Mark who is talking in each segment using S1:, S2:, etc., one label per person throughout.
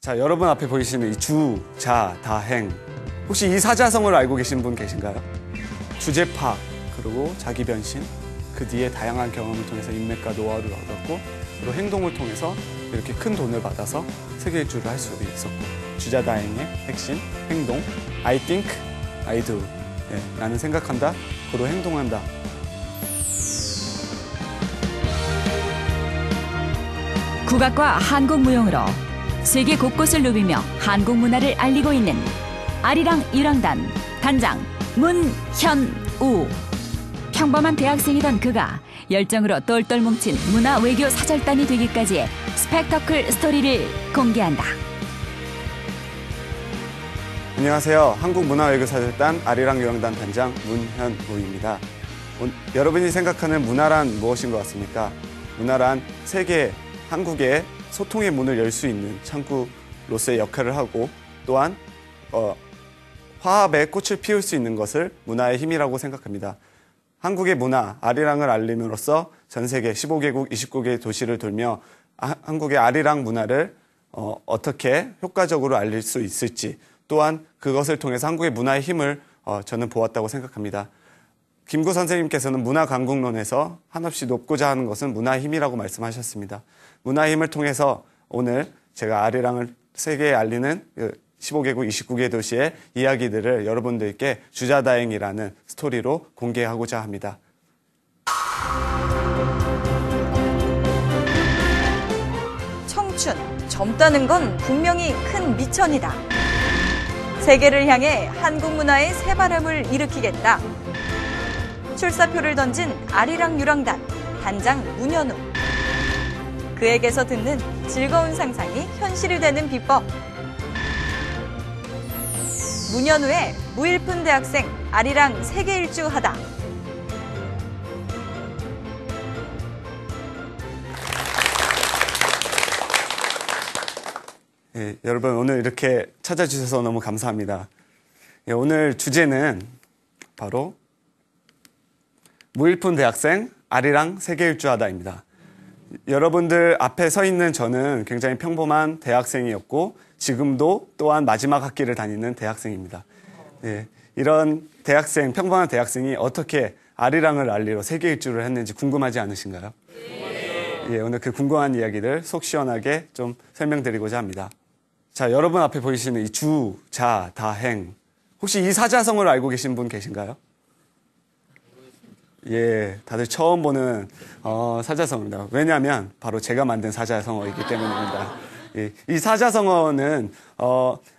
S1: 자, 여러분 앞에 보이시는 이 주, 자, 다, 행. 혹시 이 사자성어를 알고 계신 분 계신가요? 주제 파악, 그리고 자기 변신, 그 뒤에 다양한 경험을 통해서 인맥과 노하우를 얻었고, 그리고 행동을 통해서 이렇게 큰 돈을 받아서 세계 일주를 할 수 있었고, 주자다행의 핵심, 행동, I think, I do. 네, 나는 생각한다, 그로 행동한다.
S2: 국악과 한국 무용으로 세계 곳곳을 누비며 한국 문화를 알리고 있는 아리랑 유랑단 단장 문현우. 평범한 대학생이던 그가 열정으로 똘똘 뭉친 문화 외교 사절단이 되기까지의 스펙터클 스토리를 공개한다.
S1: 안녕하세요. 한국문화외교사절단 아리랑 유랑단 단장 문현우입니다. 여러분이 생각하는 문화란 무엇인 것 같습니까? 문화란 세계, 한국의 소통의 문을 열 수 있는 창구로서의 역할을 하고, 또한 화합의 꽃을 피울 수 있는 것을 문화의 힘이라고 생각합니다. 한국의 문화, 아리랑을 알림으로써 전 세계 15개국 29개의 도시를 돌며 한국의 아리랑 문화를 어떻게 효과적으로 알릴 수 있을지, 또한 그것을 통해서 한국의 문화의 힘을 저는 보았다고 생각합니다. 김구 선생님께서는 문화강국론에서 한없이 높고자 하는 것은 문화의 힘이라고 말씀하셨습니다. 문화의 힘을 통해서 오늘 제가 아리랑을 세계에 알리는 15개국 29개 도시의 이야기들을 여러분들께 주자다행이라는 스토리로 공개하고자 합니다.
S3: 청춘, 젊다는 건 분명히 큰 미천이다. 세계를 향해 한국 문화의 새바람을 일으키겠다. 출사표를 던진 아리랑 유랑단 단장 문현우. 그에게서 듣는 즐거운 상상이 현실이 되는 비법. 문현우의 무일푼 대학생 아리랑 세계 일주하다.
S1: 예, 여러분 오늘 이렇게 찾아주셔서 너무 감사합니다. 예, 오늘 주제는 바로 무일푼 대학생 아리랑 세계 일주하다입니다. 여러분들 앞에 서 있는 저는 굉장히 평범한 대학생이었고, 지금도 또한 마지막 학기를 다니는 대학생입니다. 예, 이런 대학생, 평범한 대학생이 어떻게 아리랑을 알리러 세계 일주를 했는지 궁금하지 않으신가요? 예, 오늘 그 궁금한 이야기를 속 시원하게 좀 설명드리고자 합니다. 자, 여러분 앞에 보이시는 이 주, 자, 다, 행. 혹시 이 사자성어를 알고 계신 분 계신가요? 예, 다들 처음 보는 사자성어입니다. 왜냐하면 바로 제가 만든 사자성어이기 때문입니다. 예, 이 사자성어는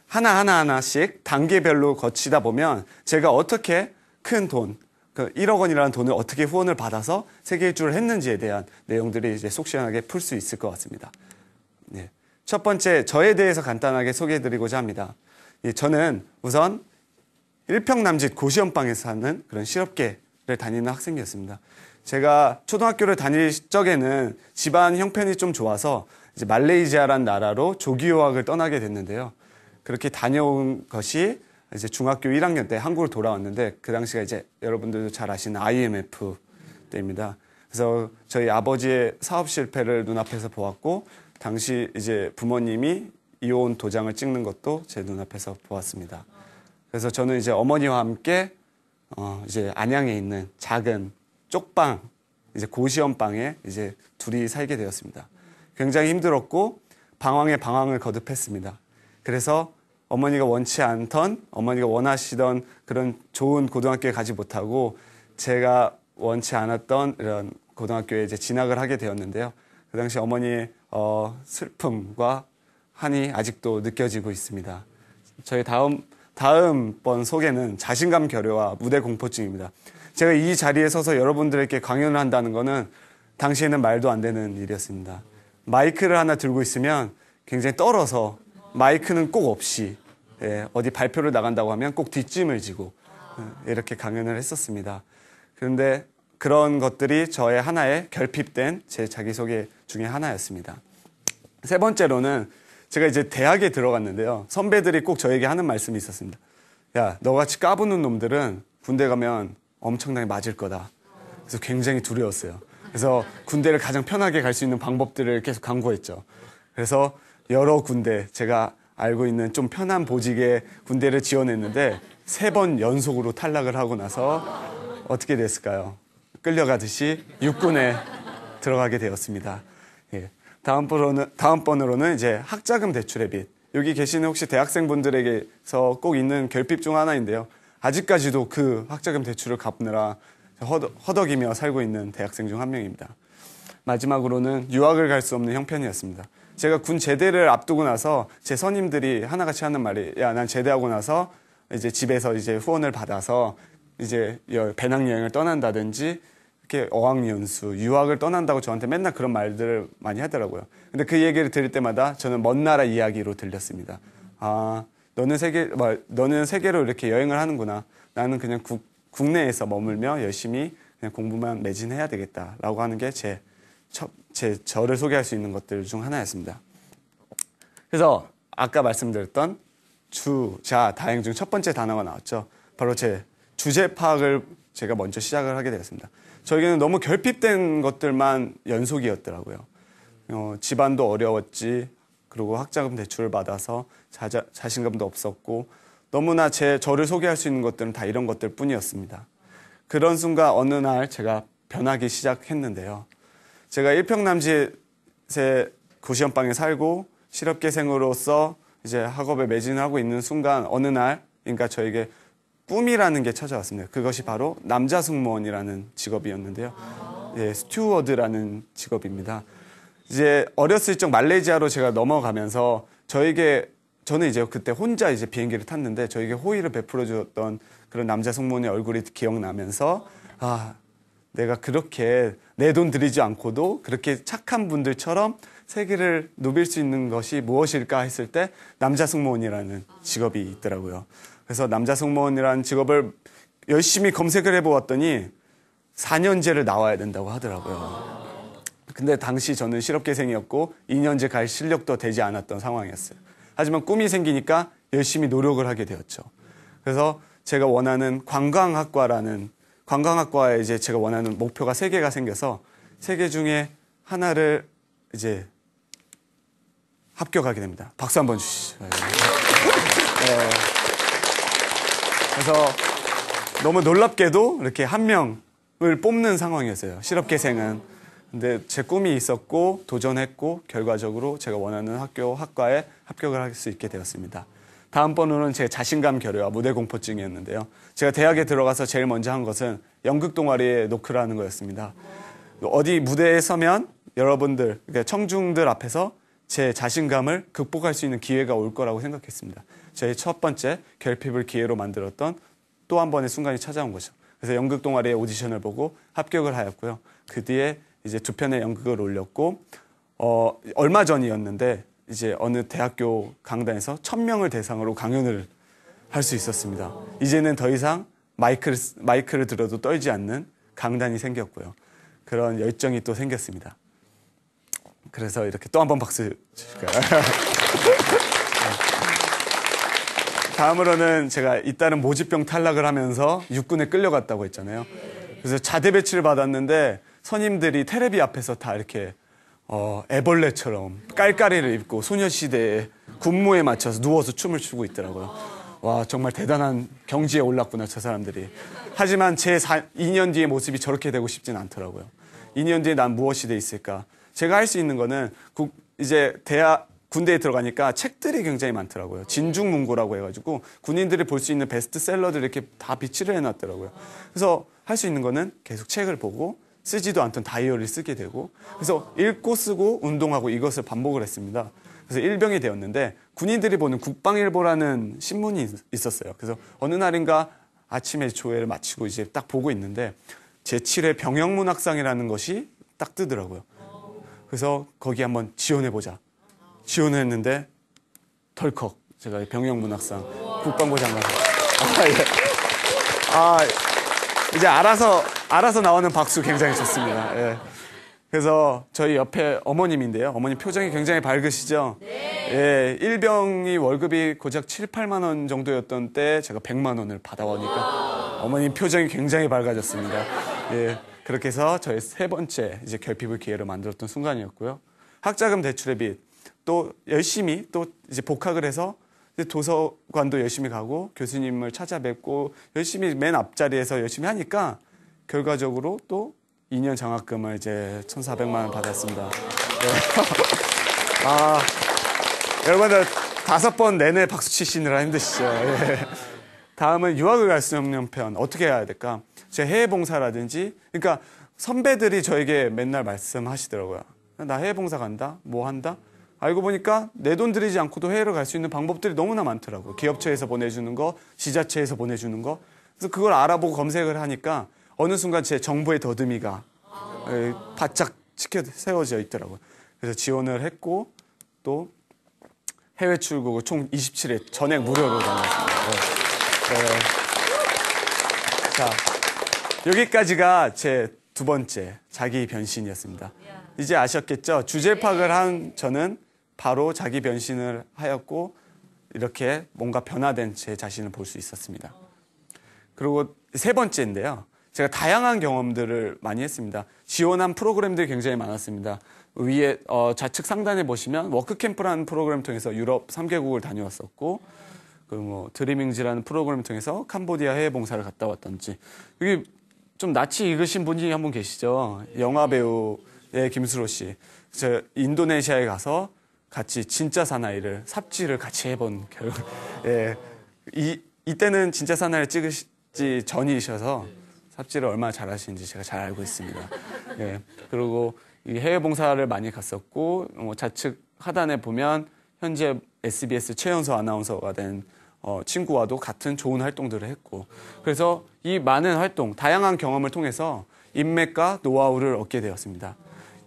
S1: 하나씩 단계별로 거치다 보면 제가 어떻게 큰 돈, 1억 원이라는 돈을 어떻게 후원을 받아서 세계 일주를 했는지에 대한 내용들이 이제 속 시원하게 풀 수 있을 것 같습니다. 예, 첫 번째, 저에 대해서 간단하게 소개해드리고자 합니다. 예, 저는 우선 일평남짓 고시원방에서 사는 그런 실업계 를 다니는 학생이었습니다. 제가 초등학교를 다닐 적에는 집안 형편이 좀 좋아서 이제 말레이시아란 나라로 조기 유학을 떠나게 됐는데요. 그렇게 다녀온 것이 이제 중학교 1학년 때 한국으로 돌아왔는데, 그 당시가 이제 여러분들도 잘 아시는 IMF 때입니다. 그래서 저희 아버지의 사업 실패를 눈앞에서 보았고, 당시 이제 부모님이 이혼 도장을 찍는 것도 제 눈앞에서 보았습니다. 그래서 저는 이제 어머니와 함께 이제 안양에 있는 작은 쪽방, 이제 고시원방에 이제 둘이 살게 되었습니다. 굉장히 힘들었고 방황에 방황을 거듭했습니다. 그래서 어머니가 원치 않던, 어머니가 원하시던 그런 좋은 고등학교에 가지 못하고 제가 원치 않았던 이런 고등학교에 이제 진학을 하게 되었는데요. 그 당시 어머니의 슬픔과 한이 아직도 느껴지고 있습니다. 저희 다음번 소개는 자신감 결여와 무대 공포증입니다. 제가 이 자리에 서서 여러분들에게 강연을 한다는 것은 당시에는 말도 안 되는 일이었습니다. 마이크를 하나 들고 있으면 굉장히 떨어서, 마이크는 꼭 없이, 어디 발표를 나간다고 하면 꼭 뒷짐을 지고 이렇게 강연을 했었습니다. 그런데 그런 것들이 저의 하나의 결핍된 제 자기소개 중에 하나였습니다. 세 번째로는 제가 이제 대학에 들어갔는데요. 선배들이 꼭 저에게 하는 말씀이 있었습니다. 야, 너같이 까부는 놈들은 군대 가면 엄청나게 맞을 거다. 그래서 굉장히 두려웠어요. 그래서 군대를 가장 편하게 갈 수 있는 방법들을 계속 강구했죠. 그래서 여러 군데 제가 알고 있는 좀 편한 보직의 군대를 지원했는데 3번 연속으로 탈락을 하고 나서 어떻게 됐을까요? 끌려가듯이 육군에 들어가게 되었습니다. 예. 다음번으로는 이제 학자금 대출의 빚. 여기 계시는 혹시 대학생분들에게서 꼭 있는 결핍 중 하나인데요. 아직까지도 그 학자금 대출을 갚느라 허덕이며 살고 있는 대학생 중 한 명입니다. 마지막으로는 유학을 갈 수 없는 형편이었습니다. 제가 군 제대를 앞두고 나서 제 선임들이 하나같이 하는 말이, 야, 난 제대하고 나서 이제 집에서 이제 후원을 받아서 이제 배낭여행을 떠난다든지 이렇게 어학연수, 유학을 떠난다고 저한테 맨날 그런 말들을 많이 하더라고요. 근데 그 얘기를 들을 때마다 저는 먼 나라 이야기로 들렸습니다. 아, 너는 세계로 이렇게 여행을 하는구나. 나는 그냥 국내에서 머물며 열심히 그냥 공부만 매진해야 되겠다라고 하는 게 저를 소개할 수 있는 것들 중 하나였습니다. 그래서 아까 말씀드렸던 주자 다행 중 첫 번째 단어가 나왔죠. 바로 제 주제 파악을 제가 먼저 시작을 하게 되었습니다. 저에게는 너무 결핍된 것들만 연속이었더라고요. 집안도 어려웠지, 그리고 학자금 대출을 받아서 자신감도 없었고, 너무나 저를 소개할 수 있는 것들은 다 이런 것들 뿐이었습니다. 그런 순간 어느 날 제가 변하기 시작했는데요. 제가 일평남시의 고시원방에 살고 실업계생으로서 이제 학업에 매진하고 있는 순간 어느 날, 그러니까 저에게 꿈이라는 게 찾아왔습니다. 그것이 바로 남자 승무원이라는 직업이었는데요. 예, 스튜어드라는 직업입니다. 이제 어렸을 적 말레이시아로 제가 넘어가면서 저는 이제 그때 혼자 이제 비행기를 탔는데 저에게 호의를 베풀어 주었던 그런 남자 승무원의 얼굴이 기억나면서, 아, 내가 그렇게 내 돈 들이지 않고도 그렇게 착한 분들처럼 세계를 누빌 수 있는 것이 무엇일까 했을 때 남자 승무원이라는 직업이 있더라고요. 그래서 남자 승무원이라는 직업을 열심히 검색을 해보았더니 4년제를 나와야 된다고 하더라고요. 근데 당시 저는 실업계생이었고 2년제 갈 실력도 되지 않았던 상황이었어요. 하지만 꿈이 생기니까 열심히 노력을 하게 되었죠. 그래서 제가 원하는 관광학과에 이제 제가 원하는 목표가 3개가 생겨서 3개 중에 하나를 이제 합격하게 됩니다. 박수 한번 주시죠. 네. 그래서 너무 놀랍게도 이렇게 한 명을 뽑는 상황이었어요. 실업계생은. 근데 제 꿈이 있었고 도전했고 결과적으로 제가 원하는 학과에 합격을 할 수 있게 되었습니다. 다음 번호는 제 자신감 결여와 무대 공포증이었는데요. 제가 대학에 들어가서 제일 먼저 한 것은 연극 동아리에 노크라는 거였습니다. 어디 무대에 서면 여러분들, 그러니까 청중들 앞에서 제 자신감을 극복할 수 있는 기회가 올 거라고 생각했습니다. 제 첫 번째 결핍을 기회로 만들었던 또 한 번의 순간이 찾아온 거죠. 그래서 연극 동아리에 오디션을 보고 합격을 하였고요. 그 뒤에 이제 2편의 연극을 올렸고, 얼마 전이었는데 이제 어느 대학교 강단에서 1000명을 대상으로 강연을 할 수 있었습니다. 이제는 더 이상 마이크를 들어도 떨지 않는 강단이 생겼고요. 그런 열정이 또 생겼습니다. 그래서 이렇게 또 한 번 박수 주실까요? 다음으로는 제가 잇따른 모집병 탈락을 하면서 육군에 끌려갔다고 했잖아요. 그래서 자대 배치를 받았는데 선임들이 테레비 앞에서 다 이렇게 애벌레처럼 깔깔이를 입고 소녀시대의 군무에 맞춰서 누워서 춤을 추고 있더라고요. 와, 정말 대단한 경지에 올랐구나, 저 사람들이. 하지만 제 2년 뒤의 모습이 저렇게 되고 싶진 않더라고요. 2년 뒤에 난 무엇이 돼 있을까? 제가 할 수 있는 거는 이제 군대에 들어가니까 책들이 굉장히 많더라고요. 진중문고라고 해가지고 군인들이 볼 수 있는 베스트셀러들 이렇게 다 비치를 해놨더라고요. 그래서 할 수 있는 거는 계속 책을 보고 쓰지도 않던 다이어리를 쓰게 되고, 그래서 읽고 쓰고 운동하고 이것을 반복을 했습니다. 그래서 일병이 되었는데 군인들이 보는 국방일보라는 신문이 있었어요. 그래서 어느 날인가 아침에 조회를 마치고 이제 딱 보고 있는데 제7회 병영문학상이라는 것이 딱 뜨더라고요. 그래서 거기 한번 지원해보자. 지원을 했는데 덜컥 제가 병영문학상 국방부 장관. 이제 알아서 나오는 박수 굉장히 좋습니다. 예. 그래서 저희 옆에 어머님인데요. 어머님 표정이 굉장히 밝으시죠? 네. 예, 일병이 월급이 고작 7, 8만 원 정도였던 때 제가 100만 원을 받아오니까 어머님 표정이 굉장히 밝아졌습니다. 예, 그렇게 해서 저의 3번째 이제 결핍을 기회로 만들었던 순간이었고요. 학자금 대출의 빚. 또 열심히 또 이제 복학을 해서 이제 도서관도 열심히 가고 교수님을 찾아뵙고 열심히 맨 앞자리에서 열심히 하니까 결과적으로 또 2년 장학금을 이제 1,400만 원 받았습니다. 네. 여러분들 5번 내내 박수 치시느라 힘드시죠? 예. 다음은 유학을 갈 수 없는 편 어떻게 해야 될까? 제 해외 봉사라든지 그러니까 선배들이 저에게 맨날 말씀하시더라고요. 나 해외 봉사 간다? 뭐 한다? 알고 보니까 내 돈 들이지 않고도 해외로 갈 수 있는 방법들이 너무나 많더라고요. 기업체에서 보내주는 거, 지자체에서 보내주는 거. 그래서 그걸 알아보고 검색을 하니까 어느 순간 제 정보의 더듬이가 바짝 치켜 세워져 있더라고요. 그래서 지원을 했고 또 해외 출국을 총 27회 전액 무료로 다녔습니다. 네. 자, 여기까지가 제 2번째 자기 변신이었습니다. 이제 아셨겠죠? 주제 파악을 한 저는 바로 자기 변신을 하였고 이렇게 뭔가 변화된 제 자신을 볼 수 있었습니다. 그리고 3번째인데요. 제가 다양한 경험들을 많이 했습니다. 지원한 프로그램들이 굉장히 많았습니다. 위에 좌측 상단에 보시면 워크캠프라는 프로그램을 통해서 유럽 3개국을 다녀왔었고 그리고 뭐 드리밍즈라는 프로그램을 통해서 캄보디아 해외 봉사를 갔다 왔던지 여기 좀 낯이 익으신 분이 한 분 계시죠. 영화 배우의 김수로 씨. 저 인도네시아에 가서 같이 진짜 사나이를 삽질을 같이 해본 결과 예. 이때는 진짜 사나이를 찍으시지 전이셔서 삽질을 얼마나 잘하시는지 제가 잘 알고 있습니다. 예. 그리고 이 해외 봉사를 많이 갔었고 좌측 하단에 보면 현재 SBS 최연소 아나운서가 된 친구와도 같은 좋은 활동들을 했고 그래서 이 많은 활동, 다양한 경험을 통해서 인맥과 노하우를 얻게 되었습니다.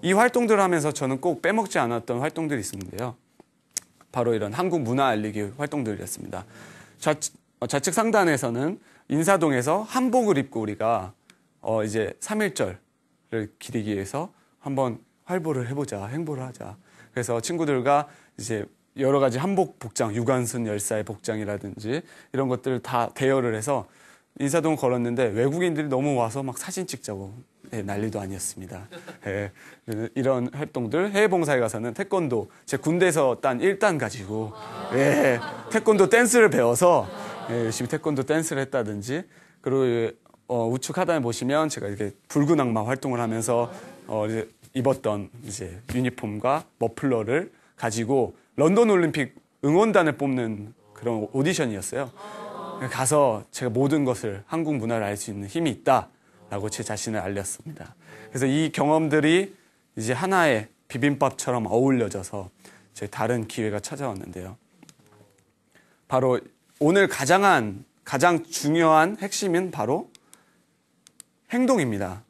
S1: 이 활동들을 하면서 저는 꼭 빼먹지 않았던 활동들이 있었는데요. 바로 이런 한국 문화 알리기 활동들이었습니다. 좌측 상단에서는 인사동에서 한복을 입고 우리가 이제 3.1절을 기리기 위해서 한번 활보를 해보자, 행보를 하자. 그래서 친구들과 이제 여러 가지 한복 복장, 유관순 열사의 복장이라든지 이런 것들을 다 대여를 해서 인사동 걸었는데 외국인들이 너무 와서 막 사진 찍자고 난리도 아니었습니다. 예, 이런 활동들 해외 봉사에 가서는 태권도 제 군대에서 딴 1단 가지고 태권도 댄스를 배워서 열심히 태권도 댄스를 했다든지 그리고 우측 하단에 보시면 제가 이렇게 붉은 악마 활동을 하면서 이제 입었던 이제 유니폼과 머플러를 가지고 런던 올림픽 응원단을 뽑는 그런 오디션이었어요. 가서 제가 모든 것을 한국 문화를 알 수 있는 힘이 있다라고 제 자신을 알렸습니다. 그래서 이 경험들이 이제 하나의 비빔밥처럼 어울려져서 제 다른 기회가 찾아왔는데요. 바로 오늘 가장 중요한 핵심은 바로 행동입니다.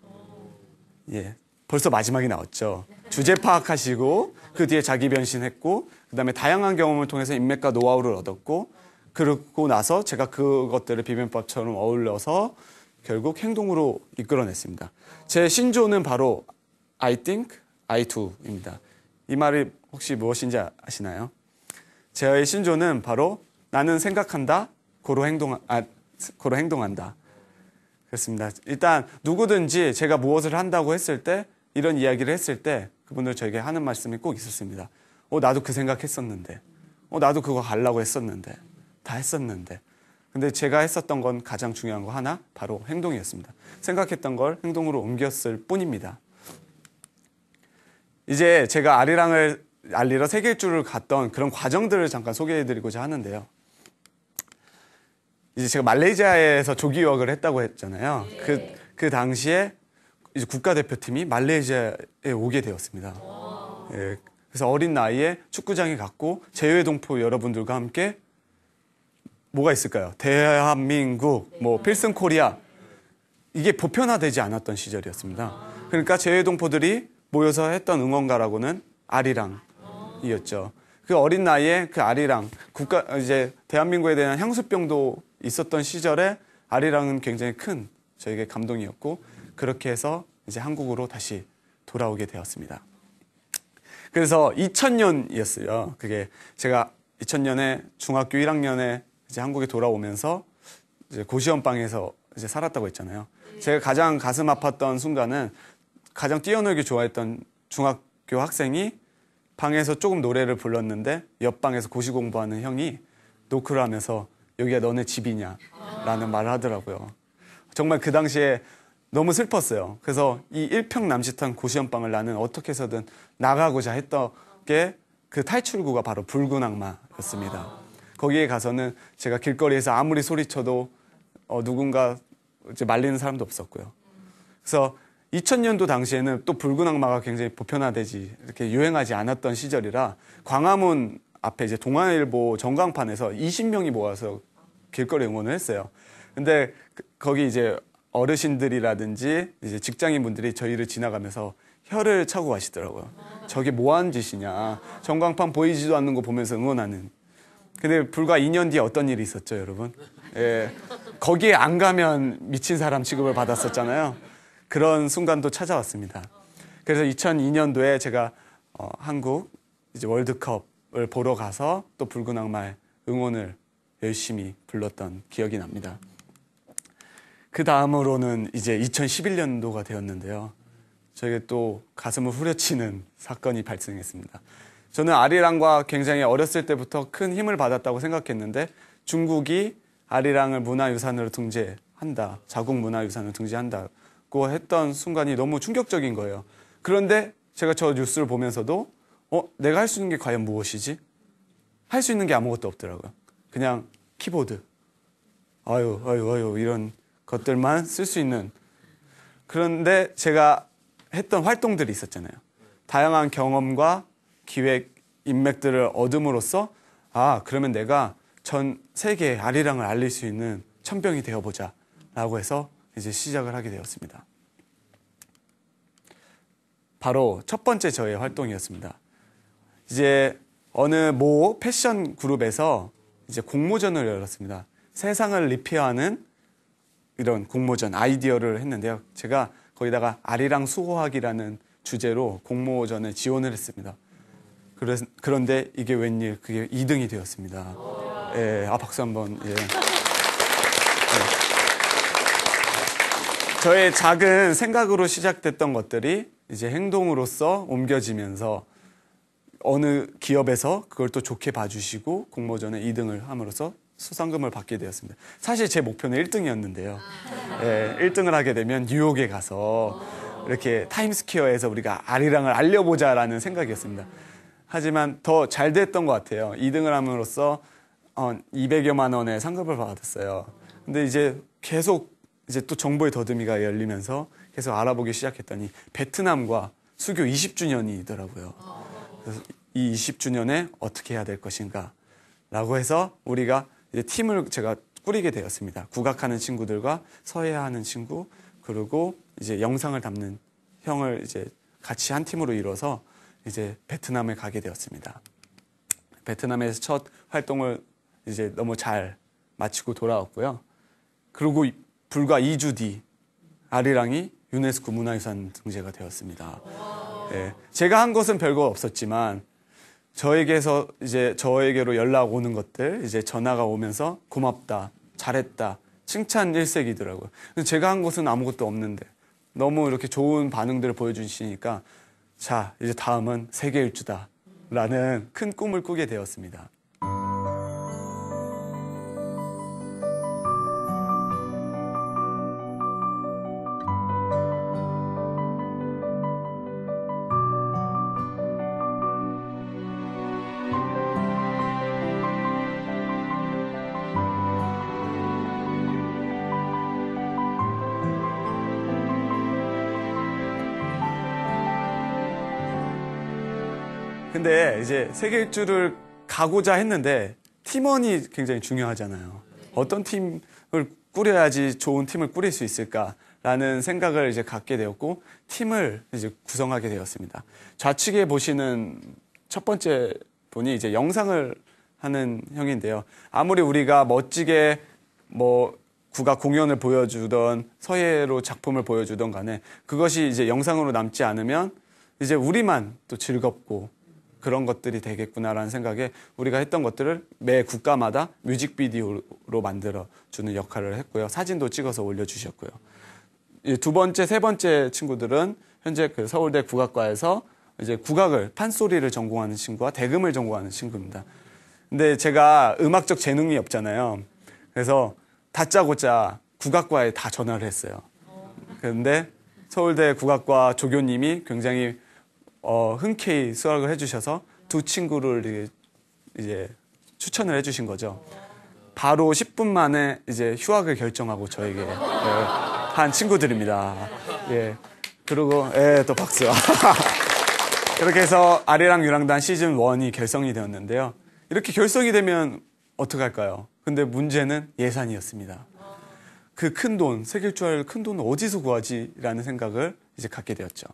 S1: 예, 벌써 마지막이 나왔죠. 주제 파악하시고 그 뒤에 자기 변신했고 그다음에 다양한 경험을 통해서 인맥과 노하우를 얻었고 그러고 나서 제가 그것들을 비빔밥처럼 어울려서 결국 행동으로 이끌어냈습니다. 제 신조는 바로 I think, I do입니다. 이 말이 혹시 무엇인지 아시나요? 제 신조는 바로 나는 생각한다, 고로 행동한다. 그렇습니다. 일단 누구든지 제가 무엇을 한다고 했을 때 이런 이야기를 했을 때 그분들 저에게 하는 말씀이 꼭 있었습니다. 나도 그 생각했었는데 나도 그거 하려고 했었는데 다 했었는데 근데 제가 했었던 건 가장 중요한 거 하나 바로 행동이었습니다. 생각했던 걸 행동으로 옮겼을 뿐입니다. 이제 제가 아리랑을 알리러 세계 일주를 갔던 그런 과정들을 잠깐 소개해드리고자 하는데요. 이제 제가 말레이시아에서 조기 유학을 했다고 했잖아요. 그 당시에 이제 국가대표팀이 말레이시아에 오게 되었습니다. 예, 그래서 어린 나이에 축구장에 갔고 제외 동포 여러분들과 함께 뭐가 있을까요? 대한민국, 뭐 필승 코리아 이게 보편화되지 않았던 시절이었습니다. 그러니까 제외 동포들이 모여서 했던 응원가라고는 아리랑이었죠. 그 어린 나이에 그 아리랑 이제 대한민국에 대한 향수병도 있었던 시절에 아리랑은 굉장히 큰 저에게 감동이었고 그렇게 해서 이제 한국으로 다시 돌아오게 되었습니다. 그래서 2000년이었어요. 그게 제가 2000년에 중학교 1학년에 이제 한국에 돌아오면서 이제 고시원방에서 이제 살았다고 했잖아요. 제가 가장 가슴 아팠던 순간은 가장 뛰어놀기 좋아했던 중학교 학생이 방에서 조금 노래를 불렀는데 옆방에서 고시 공부하는 형이 노크를 하면서 여기가 너네 집이냐 라는 말을 하더라고요. 정말 그 당시에 너무 슬펐어요. 그래서 이 일평남짓한 고시원방을 나는 어떻게 해서든 나가고자 했던 게 그 탈출구가 바로 붉은 악마였습니다. 거기에 가서는 제가 길거리에서 아무리 소리쳐도 누군가 이제 말리는 사람도 없었고요. 그래서 2000년도 당시에는 또 붉은 악마가 굉장히 보편화되지 이렇게 유행하지 않았던 시절이라 광화문 앞에 이제 동아일보 전광판에서 20명이 모아서 길거리 응원을 했어요. 근데 거기 이제 어르신들이라든지 이제 직장인분들이 저희를 지나가면서 혀를 차고 가시더라고요. 저게 뭐 하는 짓이냐. 전광판 보이지도 않는 거 보면서 응원하는. 근데 불과 2년 뒤에 어떤 일이 있었죠, 여러분? 예, 거기에 안 가면 미친 사람 취급을 받았었잖아요. 그런 순간도 찾아왔습니다. 그래서 2002년도에 제가 한국 이제 월드컵을 보러 가서 또 붉은 악마의 응원을 열심히 불렀던 기억이 납니다. 그 다음으로는 이제 2011년도가 되었는데요. 저에게 또 가슴을 후려치는 사건이 발생했습니다. 저는 아리랑과 굉장히 어렸을 때부터 큰 힘을 받았다고 생각했는데 중국이 아리랑을 문화유산으로 등재한다, 자국 문화유산으로 등재한다고 했던 순간이 너무 충격적인 거예요. 그런데 제가 저 뉴스를 보면서도 내가 할 수 있는 게 과연 무엇이지? 할 수 있는 게 아무것도 없더라고요. 그냥 키보드, 아유 이런 것들만 쓸 수 있는. 그런데 제가 했던 활동들이 있었잖아요. 다양한 경험과 기획, 인맥들을 얻음으로써 그러면 내가 전 세계에 아리랑을 알릴 수 있는 천병이 되어보자 라고 해서 이제 시작을 하게 되었습니다. 바로 첫 번째 저의 활동이었습니다. 이제 어느 모 패션 그룹에서 이제 공모전을 열었습니다. 세상을 리페어하는 이런 공모전 아이디어를 했는데요. 제가 거기다가 아리랑 수호하기라는 주제로 공모전에 지원을 했습니다. 그런데 이게 웬일 그게 2등이 되었습니다. 예, 박수 한번. 예. 네. 저의 작은 생각으로 시작됐던 것들이 이제 행동으로서 옮겨지면서 어느 기업에서 그걸 또 좋게 봐주시고 공모전에 2등을 함으로써 수상금을 받게 되었습니다. 사실 제 목표는 1등이었는데요. 예, 1등을 하게 되면 뉴욕에 가서 이렇게 타임스퀘어에서 우리가 아리랑을 알려보자라는 생각이었습니다. 하지만 더 잘 됐던 것 같아요. 2등을 함으로써 200여만 원의 상금을 받았어요. 근데 이제 계속 이제 또 정보의 더듬이가 열리면서 계속 알아보기 시작했더니 베트남과 수교 20주년이더라고요. 그래서 이 20주년에 어떻게 해야 될 것인가 라고 해서 우리가 이제 팀을 제가 꾸리게 되었습니다. 국악하는 친구들과 서예하는 친구, 그리고 이제 영상을 담는 형을 이제 같이 한 팀으로 이뤄서 이제 베트남에 가게 되었습니다. 베트남에서 첫 활동을 이제 너무 잘 마치고 돌아왔고요. 그리고 불과 2주 뒤 아리랑이 유네스코 문화유산 등재가 되었습니다. 예, 제가 한 것은 별거 없었지만 저에게로 연락 오는 것들, 이제 전화가 오면서 고맙다, 잘했다, 칭찬 일색이더라고요. 제가 한 것은 아무것도 없는데 너무 이렇게 좋은 반응들을 보여주시니까 자, 이제 다음은 세계 일주다라는 큰 꿈을 꾸게 되었습니다. 근데 이제 세계 일주를 가고자 했는데 팀원이 굉장히 중요하잖아요. 어떤 팀을 꾸려야지 좋은 팀을 꾸릴 수 있을까라는 생각을 이제 갖게 되었고 팀을 이제 구성하게 되었습니다. 좌측에 보시는 첫 번째 분이 이제 영상을 하는 형인데요. 아무리 우리가 멋지게 국악 공연을 보여주던 서예로 작품을 보여주던 간에 그것이 이제 영상으로 남지 않으면 이제 우리만 또 즐겁고 그런 것들이 되겠구나라는 생각에 우리가 했던 것들을 매 국가마다 뮤직비디오로 만들어주는 역할을 했고요. 사진도 찍어서 올려주셨고요. 두 번째, 세 번째 친구들은 현재 그 서울대 국악과에서 이제 국악을 판소리를 전공하는 친구와 대금을 전공하는 친구입니다. 근데 제가 음악적 재능이 없잖아요. 그래서 다짜고짜 국악과에 다 전화를 했어요. 그런데 서울대 국악과 조교님이 굉장히 흔쾌히 수락을 해주셔서 두 친구를 이제 추천을 해주신 거죠. 바로 10분 만에 이제 휴학을 결정하고 저에게 한 친구들입니다. 예. 그리고 또 박수. 그렇게 해서 아리랑 유랑단 시즌 1이 결성이 되었는데요. 이렇게 결성이 되면 어떡할까요? 근데 문제는 예산이었습니다. 그 큰 돈, 세계 일주할 큰 돈을 어디서 구하지라는 생각을 이제 갖게 되었죠.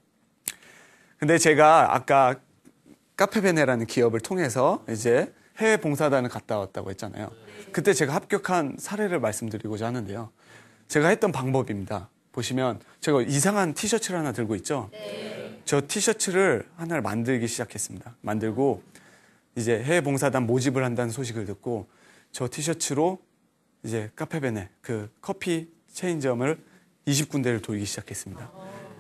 S1: 근데 제가 아까 카페베네라는 기업을 통해서 이제 해외 봉사단을 갔다 왔다고 했잖아요. 그때 제가 합격한 사례를 말씀드리고자 하는데요. 제가 했던 방법입니다. 보시면 제가 이상한 티셔츠를 하나 들고 있죠? 저 티셔츠를 하나를 만들기 시작했습니다. 만들고 이제 해외 봉사단 모집을 한다는 소식을 듣고 저 티셔츠로 이제 카페베네 그 커피 체인점을 20군데를 돌기 시작했습니다.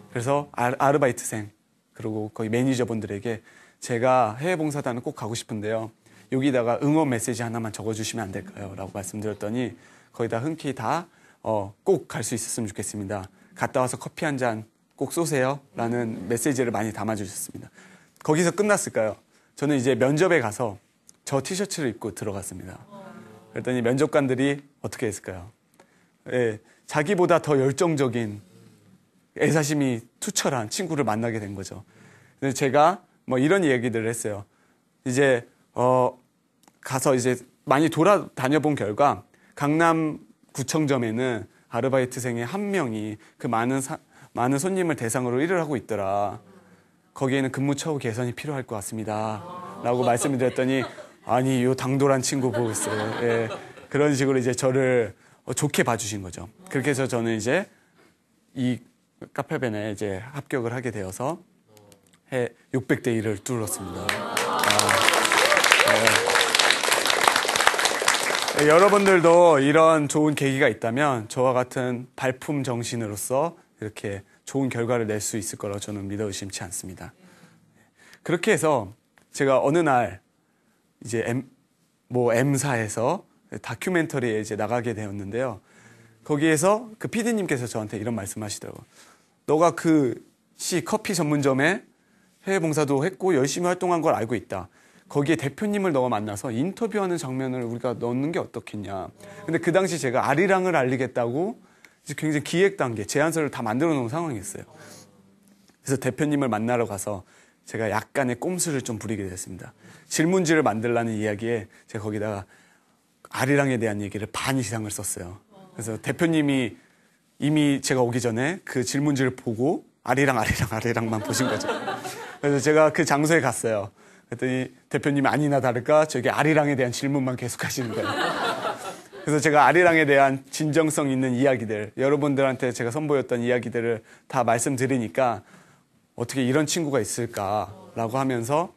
S1: 그래서 아르바이트생 그리고 거기 매니저분들에게 제가 해외 봉사단을 꼭 가고 싶은데요. 여기다가 응원 메시지 하나만 적어주시면 안 될까요? 라고 말씀드렸더니 거기다 흔쾌히 다 꼭 갈 수 있었으면 좋겠습니다. 갔다 와서 커피 한 잔 꼭 쏘세요. 라는 메시지를 많이 담아주셨습니다. 거기서 끝났을까요? 저는 이제 면접에 가서 저 티셔츠를 입고 들어갔습니다. 그랬더니 면접관들이 어떻게 했을까요? 예, 자기보다 더 열정적인 애사심이 투철한 친구를 만나게 된 거죠. 근데 제가 뭐 이런 얘기들을 했어요. 이제 가서 이제 많이 돌아다녀 본 결과 강남 구청점에는 아르바이트생의 한 명이 그 많은 손님을 대상으로 일을 하고 있더라. 거기에는 근무 처우 개선이 필요할 것 같습니다. 라고 말씀을 드렸더니 아니 요 당돌한 친구 보고 있어요. 예, 그런 식으로 이제 저를 좋게 봐주신 거죠. 그렇게 해서 저는 이제 이 카페벤에 이제 합격을 하게 되어서 해 600대 1을 뚫었습니다. 여러분들도 이런 좋은 계기가 있다면 저와 같은 발품 정신으로서 이렇게 좋은 결과를 낼 수 있을 거라고 저는 믿어 의심치 않습니다. 그렇게 해서 제가 어느 날 이제 M사에서 다큐멘터리에 이제 나가게 되었는데요. 거기에서 그 PD님께서 저한테 이런 말씀하시더라고요. 너가 그 커피 전문점에 해외 봉사도 했고 열심히 활동한 걸 알고 있다. 거기에 대표님을 너가 만나서 인터뷰하는 장면을 우리가 넣는 게 어떻겠냐. 근데 그 당시 제가 아리랑을 알리겠다고 이제 굉장히 기획 단계, 제안서를 다 만들어 놓은 상황이었어요. 그래서 대표님을 만나러 가서 제가 약간의 꼼수를 좀 부리게 됐습니다. 질문지를 만들라는 이야기에 제가 거기다가 아리랑에 대한 얘기를 반 이상을 썼어요. 그래서 대표님이 이미 제가 오기 전에 그 질문지를 보고 아리랑만 보신 거죠. 그래서 제가 그 장소에 갔어요. 그랬더니 대표님이 아니나 다를까 저기 아리랑에 대한 질문만 계속 하시는 거예요. 그래서 제가 아리랑에 대한 진정성 있는 이야기들, 여러분들한테 제가 선보였던 이야기들을 다 말씀드리니까 어떻게 이런 친구가 있을까라고 하면서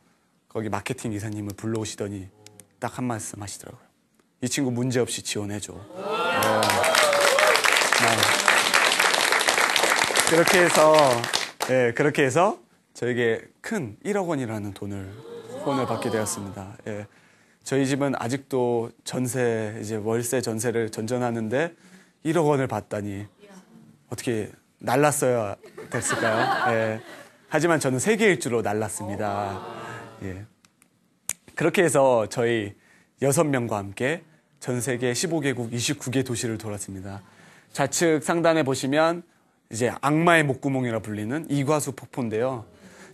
S1: 거기 마케팅 이사님을 불러오시더니 딱 한 말씀 하시더라고요. 이 친구 문제없이 지원해줘. 그렇게 해서 저에게 큰 1억 원이라는 후원을 받게 되었습니다. 예. 저희 집은 아직도 월세 전세를 전전하는데 1억 원을 받다니 어떻게 날랐어야 됐을까요? 예. 하지만 저는 세계 일주로 날랐습니다. 예. 그렇게 해서 저희 6명과 함께 전 세계 15개국 29개 도시를 돌았습니다. 좌측 상단에 보시면 이제 악마의 목구멍이라 불리는 이과수 폭포인데요.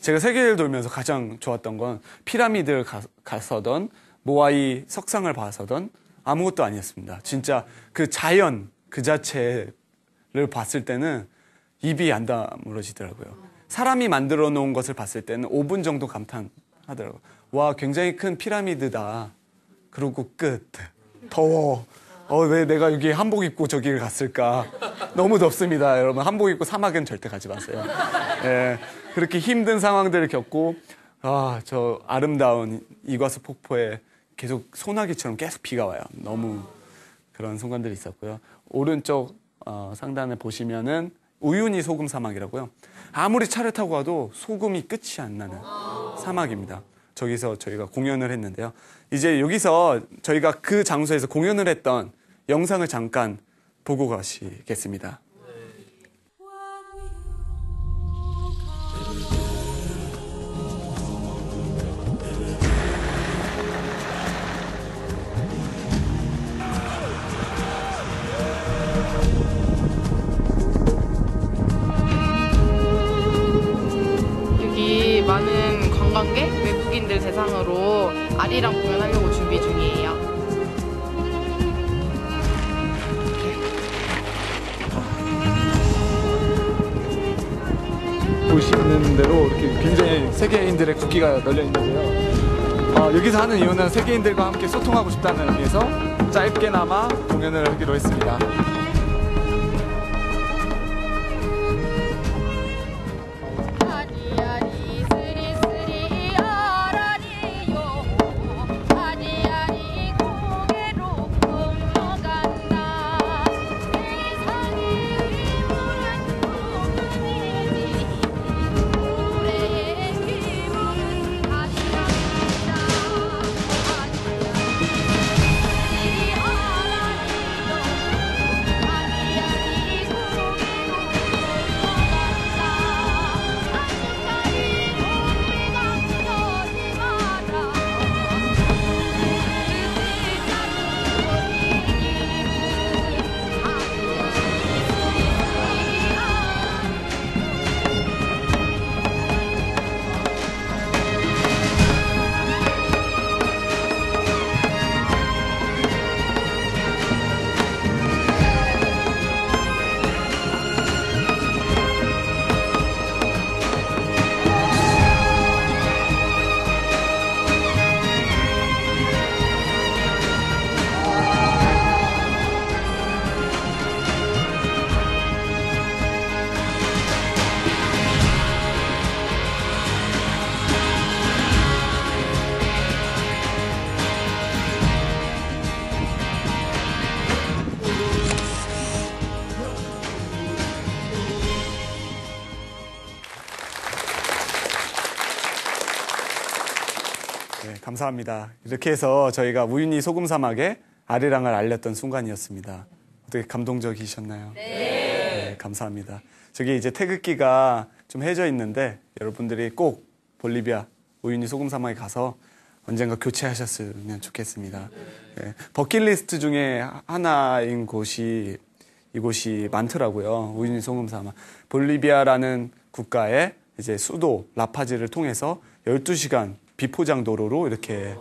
S1: 제가 세계를 돌면서 가장 좋았던 건 피라미드를 가서던 모아이 석상을 봐서던 아무것도 아니었습니다. 진짜 그 자연 그 자체를 봤을 때는 입이 안 다물어지더라고요. 사람이 만들어 놓은 것을 봤을 때는 5분 정도 감탄하더라고요. 와, 굉장히 큰 피라미드다. 그러고 끝. 더워. 왜 내가 여기 한복 입고 저기를 갔을까? 너무 덥습니다, 여러분. 한복 입고 사막엔 절대 가지 마세요. 예, 그렇게 힘든 상황들을 겪고, 저 아름다운 이과수 폭포에 계속 소나기처럼 계속 비가 와요. 너무 그런 순간들이 있었고요. 오른쪽 상단에 보시면은 우유니 소금 사막이라고요. 아무리 차를 타고 가도 소금이 끝이 안 나는 사막입니다. 저기서 저희가 공연을 했는데요. 이제 여기서 저희가 그 장소에서 공연을 했던 영상을 잠깐 보고 가시겠습니다.
S4: 여기 많은 관광객, 외국인들 대상으로 아리랑 공연하려고 준비 중이에요.
S5: 보시는 대로 이렇게 굉장히 세계인들의 국기가 널려 있는데요. 여기서 하는 이유는 세계인들과 함께 소통하고 싶다는 의미에서 짧게나마 공연을 하기로 했습니다.
S6: 아리아리 스리스리 아라리요 아리아리 고개로 건너간다 세상의 힘은 소금이지 노래의 힘은 아리랑이다 아리아리 스리스리 아라리요 아리아리 고개로
S1: 네, 감사합니다. 이렇게 해서 저희가 우유니 소금 사막에 아리랑을 알렸던 순간이었습니다. 어떻게 감동적이셨나요? 네, 감사합니다. 저기 이제 태극기가 좀 해져 있는데 여러분들이 꼭 볼리비아 우유니 소금 사막에 가서 언젠가 교체하셨으면 좋겠습니다. 네, 버킷리스트 중에 하나인 곳이 이곳이 많더라고요. 우유니 소금 사막. 볼리비아라는 국가의 이제 수도 라파즈를 통해서 12시간 비포장 도로로 이렇게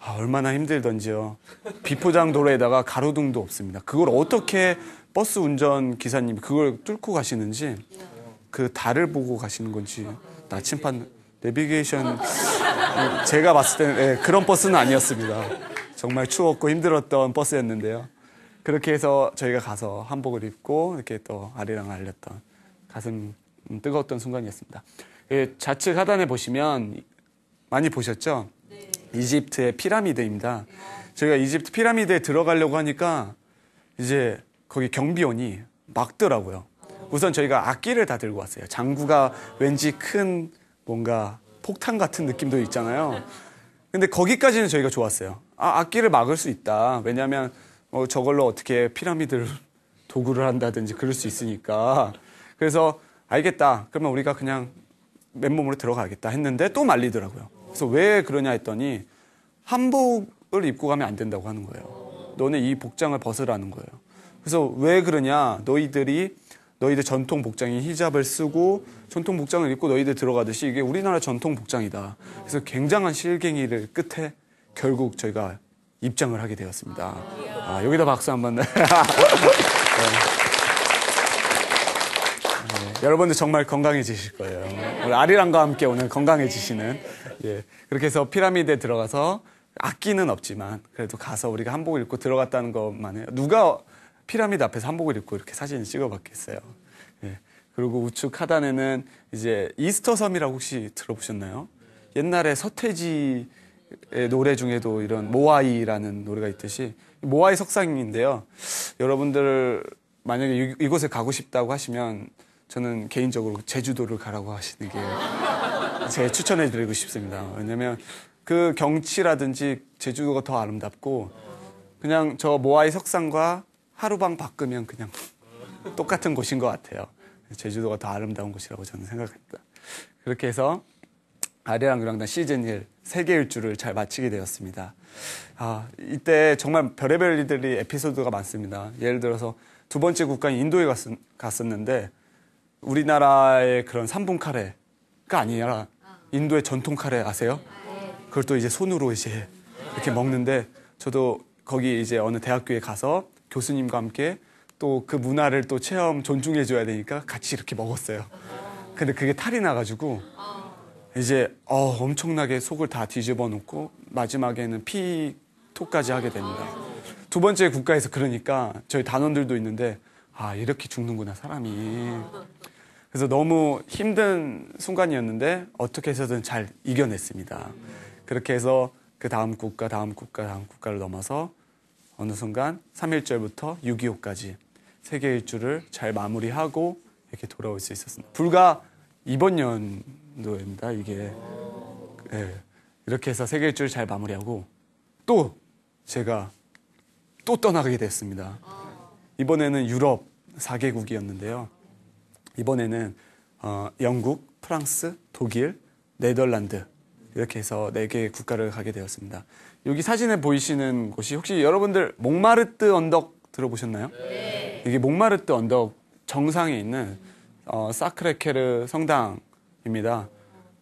S1: 얼마나 힘들던지요. 비포장 도로에다가 가로등도 없습니다. 그걸 어떻게 버스 운전 기사님이 그걸 뚫고 가시는지 그 달을 보고 가시는 건지 나침반 내비게이션 제가 봤을 때는 네, 그런 버스는 아니었습니다. 정말 추웠고 힘들었던 버스였는데요. 그렇게 해서 저희가 가서 한복을 입고 이렇게 또 아리랑을 알렸던 가슴 뜨거웠던 순간이었습니다. 좌측 하단에 보시면 많이 보셨죠? 네. 이집트의 피라미드입니다. 저희가 이집트 피라미드에 들어가려고 하니까 이제 거기 경비원이 막더라고요. 우선 저희가 악기를 다 들고 왔어요. 장구가 왠지 큰 뭔가 폭탄 같은 느낌도 있잖아요. 근데 거기까지는 저희가 좋았어요. 악기를 막을 수 있다. 왜냐하면 저걸로 어떻게 피라미드를 도구를 한다든지 그럴 수 있으니까. 그래서 알겠다. 그러면 우리가 그냥 맨몸으로 들어가겠다 했는데 또 말리더라고요. 그래서 왜 그러냐 했더니 한복을 입고 가면 안 된다고 하는 거예요. 너네 이 복장을 벗으라는 거예요. 그래서 왜 그러냐. 너희들 전통 복장인 히잡을 쓰고 전통 복장을 입고 너희들 들어가듯이 이게 우리나라 전통 복장이다. 그래서 굉장한 실갱이를 끝에 결국 저희가 입장을 하게 되었습니다. 여기다 박수 한번. 네. 여러분들 정말 건강해지실 거예요. 오늘 아리랑과 함께 오늘 건강해지시는. 예. 그렇게 해서 피라미드에 들어가서 악기는 없지만 그래도 가서 우리가 한복을 입고 들어갔다는 것만 해요. 누가 피라미드 앞에서 한복을 입고 이렇게 사진을 찍어봤겠어요. 예. 그리고 우측 하단에는 이제 이스터 섬이라고 혹시 들어보셨나요? 옛날에 서태지의 노래 중에도 이런 모아이라는 노래가 있듯이 모아이 석상인데요. 여러분들 만약에 이곳에 가고 싶다고 하시면 저는 개인적으로 제주도를 가라고 하시는 게 제가 추천해드리고 싶습니다. 왜냐면 그 경치라든지 제주도가 더 아름답고 그냥 저 모아이 석산과 하루방 바꾸면 그냥 똑같은 곳인 것 같아요. 제주도가 더 아름다운 곳이라고 저는 생각합니다. 그렇게 해서 아리랑 유랑단 시즌 1 세계 일주를 잘 마치게 되었습니다. 이때 정말 별의별 일들이 에피소드가 많습니다. 예를 들어서 두 번째 국가인 인도에 갔었는데 우리나라의 그런 3분 카레가 아니라 인도의 전통 카레 아세요? 그걸 또 이제 손으로 이제 이렇게 먹는데 저도 거기 이제 어느 대학교에 가서 교수님과 함께 또 그 문화를 또 체험 존중해 줘야 되니까 같이 이렇게 먹었어요. 근데 그게 탈이 나가지고 이제 엄청나게 속을 다 뒤집어 놓고 마지막에는 피토까지 하게 됩니다. 두 번째 국가에서 그러니까 저희 단원들도 있는데 이렇게 죽는구나 사람이. 그래서 너무 힘든 순간이었는데 어떻게 해서든 잘 이겨냈습니다. 그렇게 해서 그 다음 국가를 넘어서 어느 순간 3.1절부터 6.25까지 세계 일주를 잘 마무리하고 이렇게 돌아올 수 있었습니다. 불과 이번 연도입니다. 이게 이렇게 해서 세계 일주를 잘 마무리하고 또 제가 또 떠나게 됐습니다. 이번에는 유럽 4개국이었는데요. 이번에는 영국, 프랑스, 독일, 네덜란드 이렇게 해서 4개의 국가를 가게 되었습니다. 여기 사진에 보이시는 곳이 혹시 여러분들 몽마르트 언덕 들어보셨나요? 네. 이게 몽마르트 언덕 정상에 있는 사크레케르 성당입니다.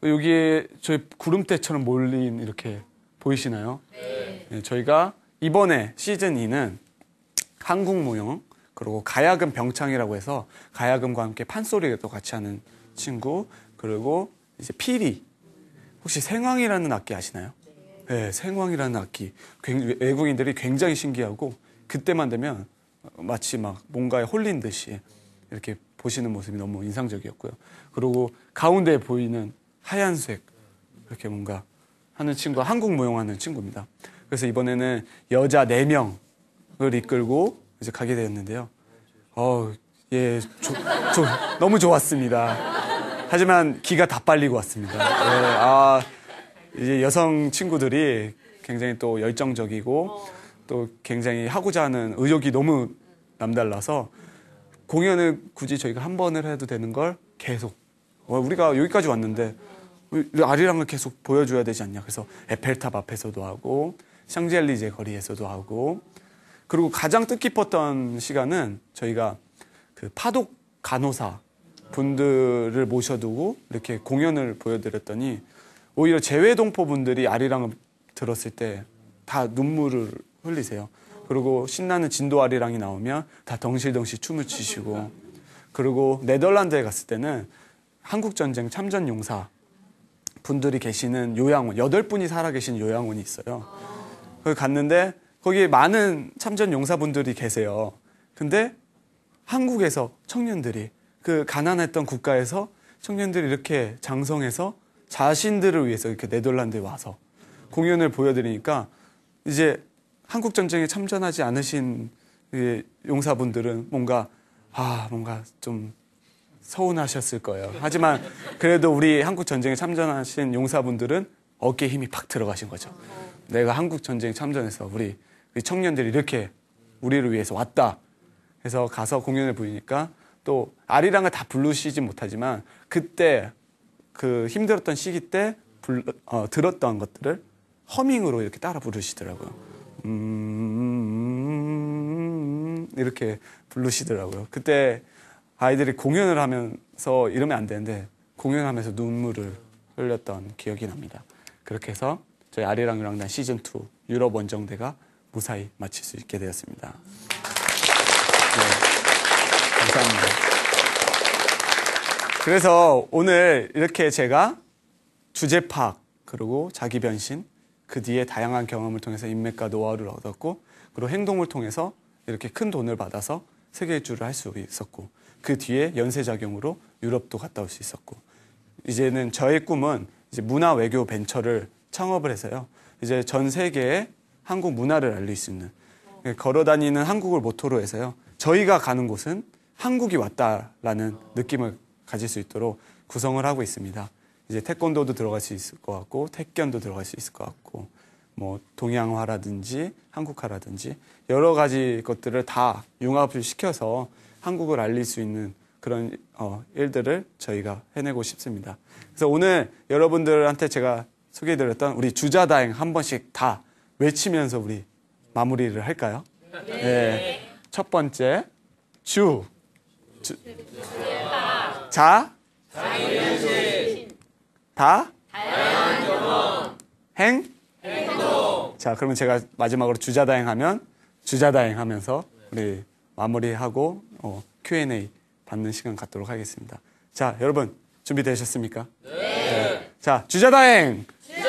S1: 여기에 저희 구름대처럼 몰린 이렇게 보이시나요? 네, 저희가 이번에 시즌 2는 한국 무용 그리고 가야금 병창이라고 해서 가야금과 함께 판소리도 같이 하는 친구 그리고 이제 피리 혹시 생황이라는 악기 아시나요? 네, 생황이라는 악기 외국인들이 굉장히 신기하고 그때만 되면 마치 막 뭔가에 홀린 듯이 이렇게 보시는 모습이 너무 인상적이었고요. 그리고 가운데 보이는 하얀색 이렇게 뭔가 하는 친구가 한국 무용하는 친구입니다. 그래서 이번에는 여자 4명을 이끌고 이제 가게 되었는데요. 너무 좋았습니다. 하지만 기가 다 빨리고 왔습니다. 이제 여성 친구들이 굉장히 또 열정적이고 또 굉장히 하고자 하는 의욕이 너무 남달라서 공연을 굳이 저희가 한 번을 해도 되는 걸 계속 우리가 여기까지 왔는데 아리랑을 계속 보여줘야 되지 않냐. 그래서 에펠탑 앞에서도 하고 샹젤리제 거리에서도 하고 그리고 가장 뜻깊었던 시간은 저희가 그 파독 간호사 분들을 모셔두고 이렇게 공연을 보여드렸더니 오히려 재외동포 분들이 아리랑을 들었을 때 다 눈물을 흘리세요. 그리고 신나는 진도 아리랑이 나오면 다 덩실덩실 춤을 추시고 그리고 네덜란드에 갔을 때는 한국전쟁 참전용사 분들이 계시는 요양원 8분이 살아계신 요양원이 있어요. 거기 갔는데 거기에 많은 참전용사분들이 계세요. 근데 한국에서 청년들이 그 가난했던 국가에서 청년들이 이렇게 장성해서 자신들을 위해서 이렇게 네덜란드에 와서 공연을 보여드리니까 이제 한국 전쟁에 참전하지 않으신 용사분들은 뭔가 좀 서운하셨을 거예요. 하지만 그래도 우리 한국 전쟁에 참전하신 용사분들은 어깨에 힘이 팍 들어가신 거죠. 내가 한국 전쟁에 참전해서 우리 청년들이 이렇게 우리를 위해서 왔다. 해서 가서 공연을 보이니까 또 아리랑을 다 부르시진 못하지만 그때 그 힘들었던 시기 때 들었던 것들을 허밍으로 이렇게 따라 부르시더라고요. 이렇게 부르시더라고요. 그때 아이들이 공연을 하면서 이러면 안 되는데 공연하면서 눈물을 흘렸던 기억이 납니다. 그렇게 해서 저희 아리랑 유랑단 시즌2 유럽 원정대가 무사히 마칠 수 있게 되었습니다. 네, 감사합니다. 그래서 오늘 이렇게 제가 주제 파악 그리고 자기 변신 그 뒤에 다양한 경험을 통해서 인맥과 노하우를 얻었고 그리고 행동을 통해서 이렇게 큰 돈을 받아서 세계 일주를 할 수 있었고 그 뒤에 연쇄작용으로 유럽도 갔다 올 수 있었고 이제는 저의 꿈은 이제 문화 외교 벤처를 창업을 해서요. 이제 전 세계에 한국 문화를 알릴 수 있는 걸어다니는 한국을 모토로 해서요. 저희가 가는 곳은 한국이 왔다라는 느낌을 가질 수 있도록 구성을 하고 있습니다. 이제 태권도도 들어갈 수 있을 것 같고 태권도 들어갈 수 있을 것 같고 뭐 동양화라든지 한국화라든지 여러 가지 것들을 다 융합을 시켜서 한국을 알릴 수 있는 그런 일들을 저희가 해내고 싶습니다. 그래서 오늘 여러분들한테 제가 소개해드렸던 우리 주자다행 한 번씩 다 외치면서 우리 마무리를 할까요? 네. 첫 번째 자, 다, 행동. 자, 그러면 제가 마지막으로 주자다행 하면 주자다행 하면서 우리 마무리하고 Q&A 받는 시간 갖도록 하겠습니다. 자, 여러분 준비되셨습니까? 네. 자, 주자다행. 네.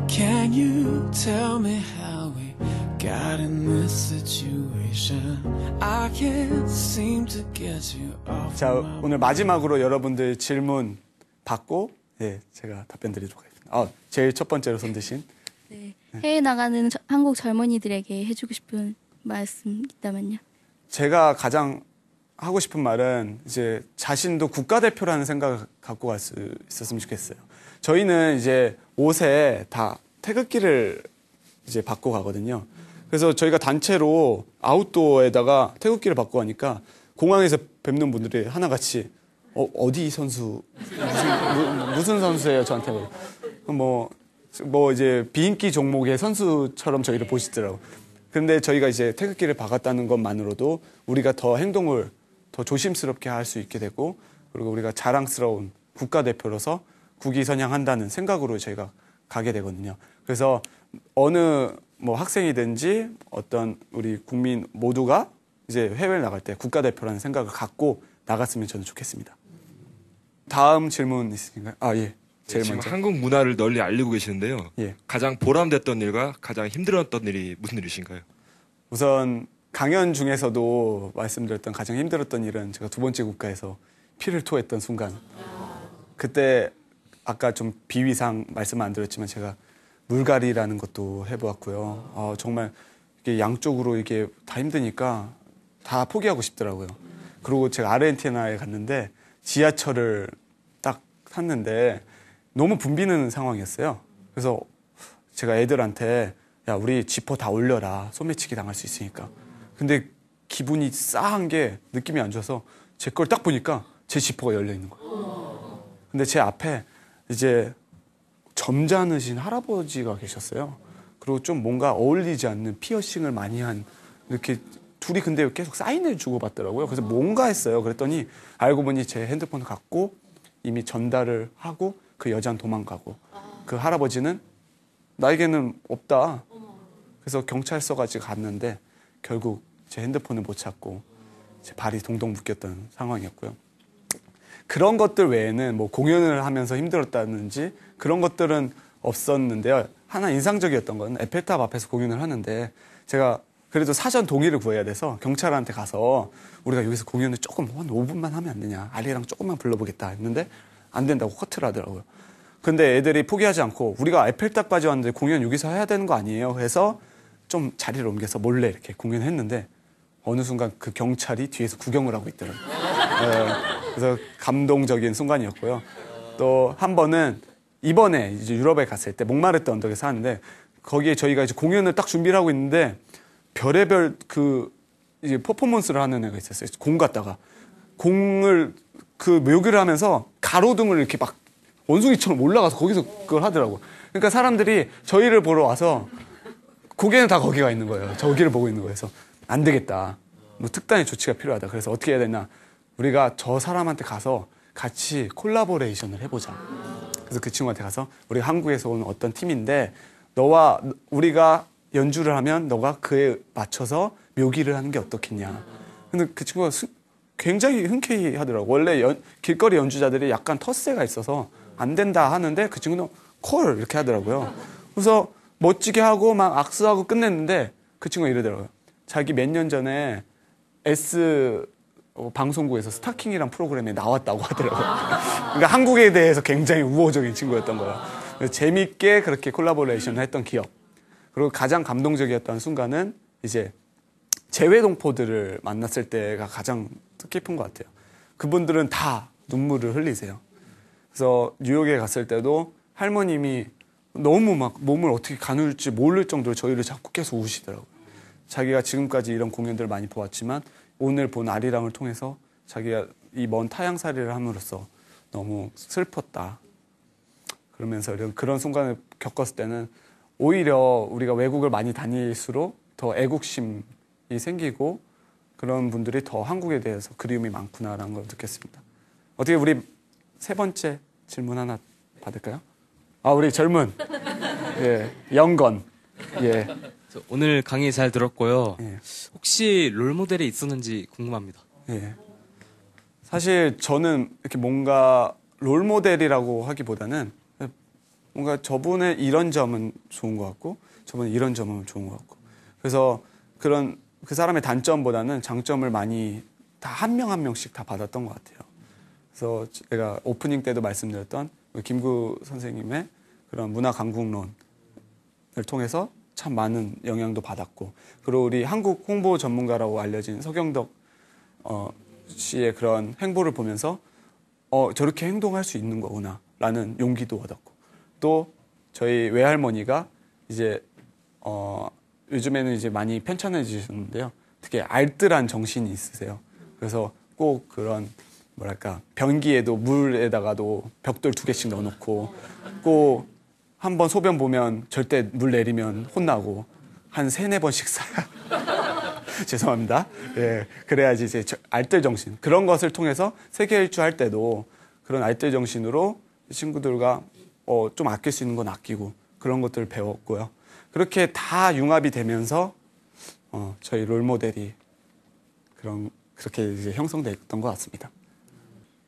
S7: Can you tell me how we got in this situation? I can't seem to get you off.
S1: 자, 오늘 마지막으로 여러분들 질문 받고 제가 답변 드리도록 하겠습니다. 제일 첫 번째로 손 드신.
S8: 네. 해외 나가는 한국 젊은이들에게 해주고 싶은 말씀 있다면요?
S1: 제가 가장 하고 싶은 말은 이제 자신도 국가대표라는 생각을 갖고 갈 수 있었으면 좋겠어요. 저희는 이제 옷에 다 태극기를 이제 받고 가거든요. 그래서 저희가 단체로 아웃도어에다가 태극기를 받고 가니까 공항에서 뵙는 분들이 하나같이 어디 선수 무슨 선수예요 저한테 뭐 이제 비인기 종목의 선수처럼 저희를 보시더라고. 그런데 저희가 이제 태극기를 박았다는 것만으로도 우리가 더 행동을 더 조심스럽게 할 수 있게 되고 그리고 우리가 자랑스러운 국가대표로서 국위선양한다는 생각으로 저희가 가게 되거든요. 그래서 어느 뭐 학생이든지 어떤 우리 국민 모두가 이제 해외를 나갈 때 국가대표라는 생각을 갖고 나갔으면 저는 좋겠습니다. 다음 질문 있으신가요? 예. 제일
S9: 지금
S1: 먼저.
S9: 한국 문화를 널리 알리고 계시는데요.
S1: 예.
S9: 가장 보람됐던 일과 가장 힘들었던 일이 무슨 일이신가요?
S1: 우선 강연 중에서도 말씀드렸던 가장 힘들었던 일은 제가 두 번째 국가에서 피를 토했던 순간. 그때 아까 좀 비위상 말씀 안 드렸지만 제가 물갈이라는 것도 해보았고요. 정말 이게 양쪽으로 이게 다 힘드니까 다 포기하고 싶더라고요. 그리고 제가 아르헨티나에 갔는데 지하철을 딱 탔는데 너무 붐비는 상황이었어요. 그래서 제가 애들한테 야 우리 지퍼 다 올려라. 소매치기 당할 수 있으니까. 근데 기분이 싸한 게 느낌이 안 좋아서 제 걸 딱 보니까 제 지퍼가 열려 있는 거예요. 근데 제 앞에 이제 점잖으신 할아버지가 계셨어요. 그리고 좀 뭔가 어울리지 않는 피어싱을 많이 한 이렇게 둘이 근데 계속 사인을 주고받더라고요. 그래서 뭔가 했어요. 그랬더니 알고 보니 제 핸드폰을 갖고 이미 전달을 하고 그 여자는 도망가고 그 할아버지는 나에게는 없다. 그래서 경찰서까지 갔는데 결국 제 핸드폰을 못 찾고 제 발이 동동 묶였던 상황이었고요. 그런 것들 외에는 뭐 공연을 하면서 힘들었다든지 그런 것들은 없었는데요. 하나 인상적이었던 건 에펠탑 앞에서 공연을 하는데 제가 그래도 사전 동의를 구해야 돼서 경찰한테 가서 우리가 여기서 공연을 조금 한 5분만 하면 안 되냐. 아리랑 조금만 불러보겠다 했는데 안 된다고 커트를 하더라고요. 근데 애들이 포기하지 않고 우리가 에펠탑까지 왔는데 공연 여기서 해야 되는 거 아니에요? 해서 좀 자리를 옮겨서 몰래 이렇게 공연했는데 어느 순간 그 경찰이 뒤에서 구경을 하고 있더라고요. 그래서 감동적인 순간이었고요. 또 한 번은 이번에 이제 유럽에 갔을 때 몽마르트 언덕에서 하는데 거기에 저희가 이제 공연을 딱 준비를 하고 있는데 별의별 그 이제 퍼포먼스를 하는 애가 있었어요. 공 갖다가 공을 그 묘기를 하면서 가로등을 이렇게 막 원숭이처럼 올라가서 거기서 그걸 하더라고. 그러니까 사람들이 저희를 보러 와서 고개는 다 거기가 있는 거예요. 저기를 보고 있는 거예요. 그래서 안 되겠다. 뭐 특단의 조치가 필요하다. 그래서 어떻게 해야 되나. 우리가 저 사람한테 가서 같이 콜라보레이션을 해보자. 그래서 그 친구한테 가서 우리 한국에서 온 어떤 팀인데 너와 우리가 연주를 하면 너가 그에 맞춰서 묘기를 하는 게 어떻겠냐. 근데 그 친구가 굉장히 흔쾌히 하더라고. 원래 길거리 연주자들이 약간 텃세가 있어서 안 된다 하는데 그 친구는 콜 이렇게 하더라고요. 그래서 멋지게 하고 막 악수하고 끝냈는데 그 친구가 이러더라고요. 자기 몇 년 전에 방송국에서 스타킹이란 프로그램에 나왔다고 하더라고요. 그러니까 한국에 대해서 굉장히 우호적인 친구였던 거예요. 그래서 재밌게 그렇게 콜라보레이션을 했던 기억. 그리고 가장 감동적이었던 순간은 이제 재외동포들을 만났을 때가 가장 뜻깊은 것 같아요. 그분들은 다 눈물을 흘리세요. 그래서 뉴욕에 갔을 때도 할머님이 너무 막 몸을 어떻게 가눌지 모를 정도로 저희를 자꾸 계속 우시더라고요. 자기가 지금까지 이런 공연들을 많이 보았지만 오늘 본 아리랑을 통해서 자기가 이 먼 타향살이를 함으로써 너무 슬펐다. 그러면서 그런 순간을 겪었을 때는 오히려 우리가 외국을 많이 다닐수록 더 애국심이 생기고 그런 분들이 더 한국에 대해서 그리움이 많구나라는 걸 느꼈습니다. 어떻게 우리 세 번째 질문 하나 받을까요? 우리 젊은 예, 영건 예.
S10: 오늘 강의 잘 들었고요.
S1: 예.
S10: 혹시 롤모델이 있었는지 궁금합니다.
S1: 예. 사실 저는 이렇게 뭔가 롤모델이라고 하기보다는 뭔가 저분의 이런 점은 좋은 것 같고 저분의 이런 점은 좋은 것 같고 그래서 그런 그 사람의 단점보다는 장점을 많이 다 한 명 한 명씩 다 받았던 것 같아요. 그래서 제가 오프닝 때도 말씀드렸던 김구 선생님의 그런 문화 강국론을 통해서 참 많은 영향도 받았고 그리고 우리 한국 홍보 전문가라고 알려진 서경덕 씨의 그런 행보를 보면서 저렇게 행동할 수 있는 거구나 라는 용기도 얻었고 또 저희 외할머니가 이제 요즘에는 이제 많이 편찮아지셨는데요. 되게 알뜰한 정신이 있으세요. 그래서 꼭 그런 뭐랄까 변기에도 물에다가도 벽돌 2개씩 넣어놓고 꼭 한 번 소변 보면 절대 물 내리면 혼나고 한 3-4번씩 싸야 죄송합니다. 예, 그래야지 이제 알뜰 정신 그런 것을 통해서 세계 일주 할 때도 그런 알뜰 정신으로 친구들과 좀 아낄 수 있는 건 아끼고 그런 것들을 배웠고요. 그렇게 다 융합이 되면서 저희 롤모델이 그렇게 이제 형성됐던 것 같습니다.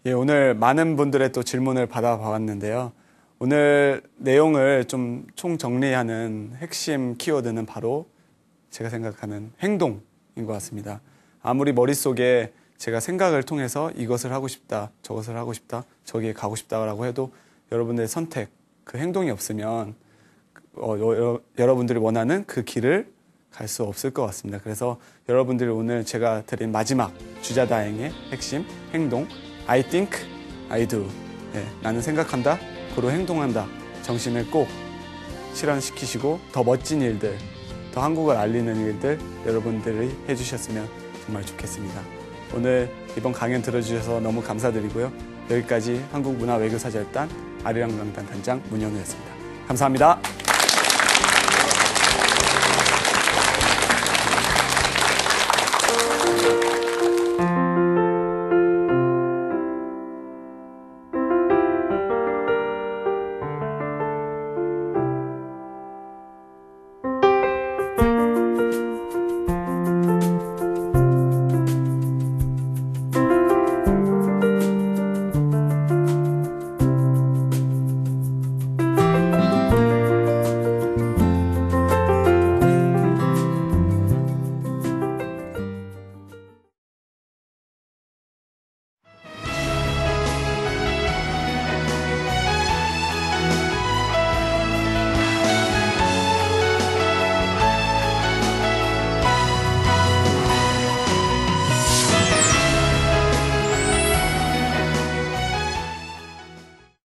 S1: 예, 오늘 많은 분들의 또 질문을 받아봤는데요. 오늘 내용을 좀 총정리하는 핵심 키워드는 바로 제가 생각하는 행동인 것 같습니다. 아무리 머릿속에 제가 생각을 통해서 이것을 하고 싶다, 저것을 하고 싶다, 저기에 가고 싶다라고 해도 여러분들의 선택, 그 행동이 없으면 여러분들이 원하는 그 길을 갈 수 없을 것 같습니다. 그래서 여러분들이 오늘 제가 드린 마지막 주자다행의 핵심 행동 I think, I do. 네, 나는 생각한다, 고로 행동한다. 정신을 꼭 실현시키시고 더 멋진 일들, 더 한국을 알리는 일들 여러분들이 해주셨으면 정말 좋겠습니다. 오늘 이번 강연 들어주셔서 너무 감사드리고요. 여기까지 한국문화외교사절단 아리랑우랑단 단장 문현우였습니다. 감사합니다.